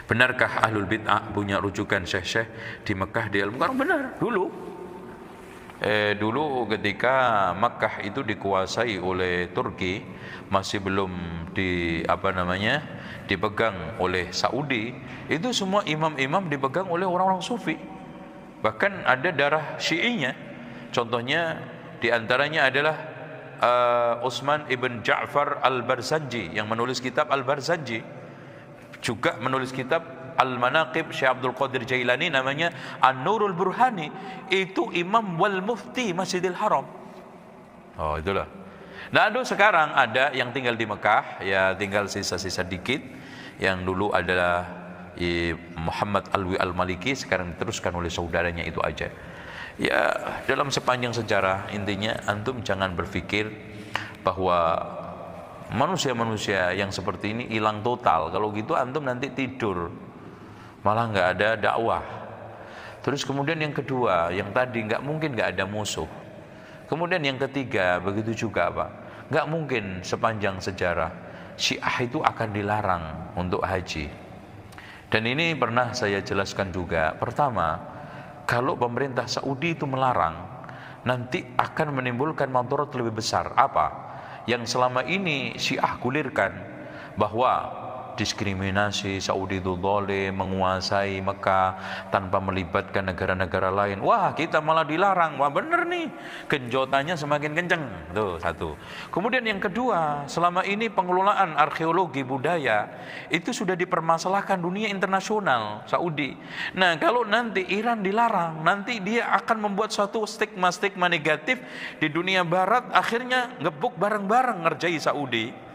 Benarkah ahlul bid'ah punya rujukan syekh-syekh di Mekah di Al-Mukarram? Benar, dulu ketika Makkah itu dikuasai oleh Turki, masih belum dipegang oleh Saudi, itu semua imam-imam dipegang oleh orang-orang sufi. Bahkan ada darah Syi'inya. Contohnya diantaranya adalah Utsman ibn Ja'far al-Barzanji yang menulis kitab Al-Barzanji, juga menulis kitab Al-Manaqib Syekh Abdul Qadir Jailani namanya An-Nurul Burhani. Itu imam wal mufti Masjidil Haram. Oh, itulah. Lalu sekarang ada yang tinggal di Mekah, ya tinggal sisa-sisa dikit, yang dulu adalah Muhammad Alwi Al-Maliki, sekarang diteruskan oleh saudaranya itu aja. Ya, dalam sepanjang sejarah intinya antum jangan berpikir bahwa manusia-manusia yang seperti ini hilang total. Kalau gitu antum nanti tidur, malah nggak ada dakwah. Terus kemudian yang kedua, yang tadi nggak mungkin nggak ada musuh. Kemudian yang ketiga, begitu juga Pak, nggak mungkin sepanjang sejarah Syiah itu akan dilarang untuk haji. Dan ini pernah saya jelaskan juga. Pertama, kalau pemerintah Saudi itu melarang, nanti akan menimbulkan madarat lebih besar. Apa? Yang selama ini Syiah gulirkan, bahwa diskriminasi, Saudi itu zalim, menguasai Mekah tanpa melibatkan negara-negara lain. Wah, kita malah dilarang. Wah, bener nih, genjotannya semakin kenceng. Tuh, satu. Kemudian yang kedua, selama ini pengelolaan arkeologi budaya itu sudah dipermasalahkan dunia internasional, Saudi. Nah, kalau nanti Iran dilarang, nanti dia akan membuat suatu stigma-stigma negatif di dunia barat, akhirnya ngebuk bareng-bareng ngerjai Saudi.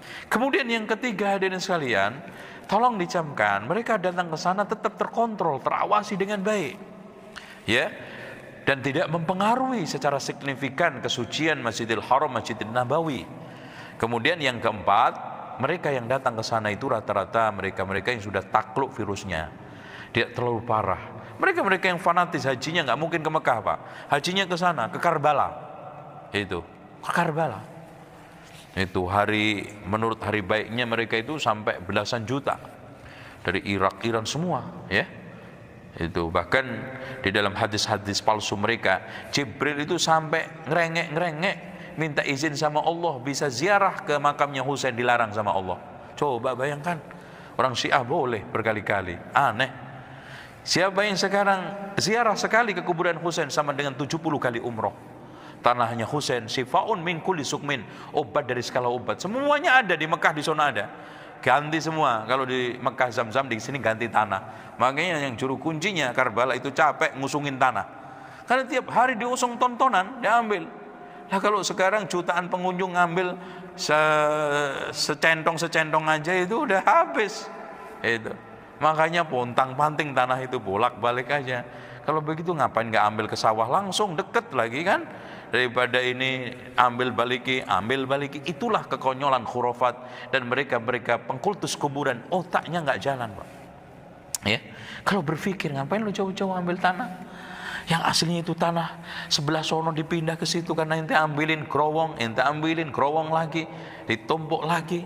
Kemudian yang ketiga, hadirin sekalian, tolong dicamkan, mereka datang ke sana tetap terkontrol, terawasi dengan baik, ya, dan tidak mempengaruhi secara signifikan kesucian Masjidil Haram, Masjidil Nabawi. Kemudian yang keempat, mereka yang datang ke sana itu rata-rata mereka-mereka yang sudah takluk virusnya, tidak terlalu parah. Mereka-mereka yang fanatis hajinya nggak mungkin ke Mekah Pak, hajinya ke sana, ke Karbala, itu ke Karbala. Itu menurut hari baiknya mereka itu sampai belasan juta dari Irak, Iran semua, ya. Itu bahkan di dalam hadis-hadis palsu mereka, Jibril itu sampai ngerengek minta izin sama Allah bisa ziarah ke makamnya Husain, dilarang sama Allah. Coba bayangkan, orang Syiah boleh berkali-kali, aneh. Siapa yang sekarang ziarah sekali ke kuburan Husain sama dengan 70 kali umroh. Tanahnya Husain, sifaun min kulli sukmin, obat dari segala obat. Semuanya ada di Mekah, di sana ada. Ganti semua. Kalau di Mekah Zam-Zam, di sini ganti tanah. Makanya yang juru kuncinya Karbala itu capek ngusungin tanah. Karena tiap hari diusung tontonan, diambil. Nah, kalau sekarang jutaan pengunjung ngambil secentong aja itu udah habis. Itu. Makanya pontang-panting tanah itu bolak-balik aja. Kalau begitu ngapain nggak ambil ke sawah langsung, deket lagi kan? Daripada ini ambil baliki. Itulah kekonyolan khurafat dan mereka pengkultus kuburan, otaknya nggak jalan Pak, ya. Kalau berpikir ngapain lu jauh-jauh ambil tanah yang aslinya itu tanah sebelah sono, dipindah ke situ karena ente ambilin gerowong lagi, ditumpuk lagi,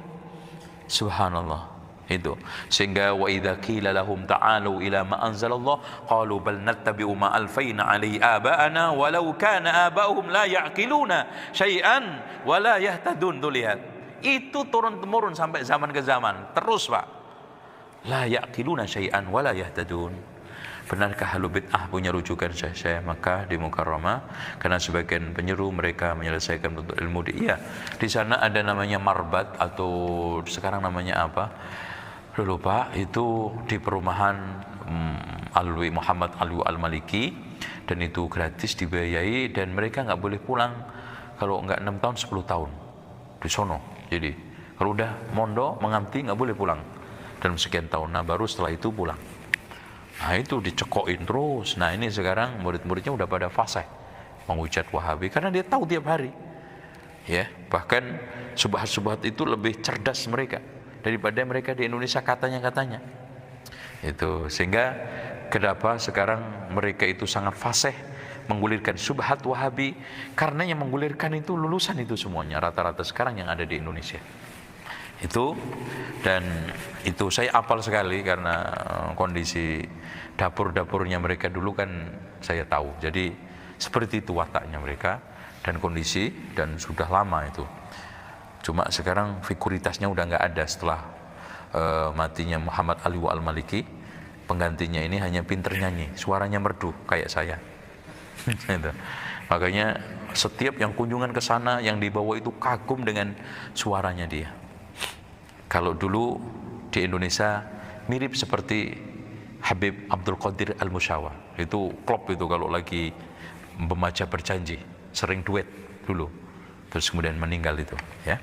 subhanallah. Itu sehingga wa idza qila lahum ta'alu ila ma anzalallah qalu bal nattabi'u ma alfayna alaihi aba'ana walau kana aba'uhum la ya'qiluna syai'an wa la yahtadun. Tuh lihat, itu turun temurun sampai zaman ke zaman terus Pak, la ya'qiluna syai'an wa la yahtadun. Benarkah ahlul bid'ah punya rujukan syekh Makkah di Mukarramah? Karena sebagian penyeru mereka menyelesaikan untuk ilmu di sana ada namanya marbat, atau sekarang namanya apa? Lupa, itu di perumahan Alwi Muhammad Alwi Al-Maliki, dan itu gratis dibiayai, dan mereka nggak boleh pulang kalau nggak 6 tahun 10 tahun di sono. Jadi kalau udah mondo mengamti nggak boleh pulang dalam sekian tahun. Nah, baru setelah itu pulang. Nah, itu dicekokin terus. Nah, ini sekarang murid-muridnya udah pada fasih menghujat Wahabi karena dia tahu tiap hari, ya. Bahkan subhat-subhat itu lebih cerdas mereka daripada mereka di Indonesia katanya. Itu sehingga kenapa sekarang mereka itu sangat fasih menggulirkan subhat Wahabi, karena yang menggulirkan itu lulusan itu semuanya rata-rata sekarang yang ada di Indonesia. Itu, dan itu saya apal sekali karena kondisi dapur-dapurnya mereka dulu kan saya tahu. Jadi seperti itu wataknya mereka dan kondisi, dan sudah lama itu. Cuma sekarang figuritasnya udah nggak ada setelah matinya Muhammad Ali wa al-Maliki. Penggantinya ini hanya pinter nyanyi, suaranya merdu kayak saya. Gitu. Makanya setiap yang kunjungan ke sana yang dibawa itu kagum dengan suaranya dia. Kalau dulu di Indonesia mirip seperti Habib Abdul Qadir Al-Musyawa. Itu klop itu kalau lagi membaca berjanji, sering duet dulu. Terus kemudian meninggal itu, ya.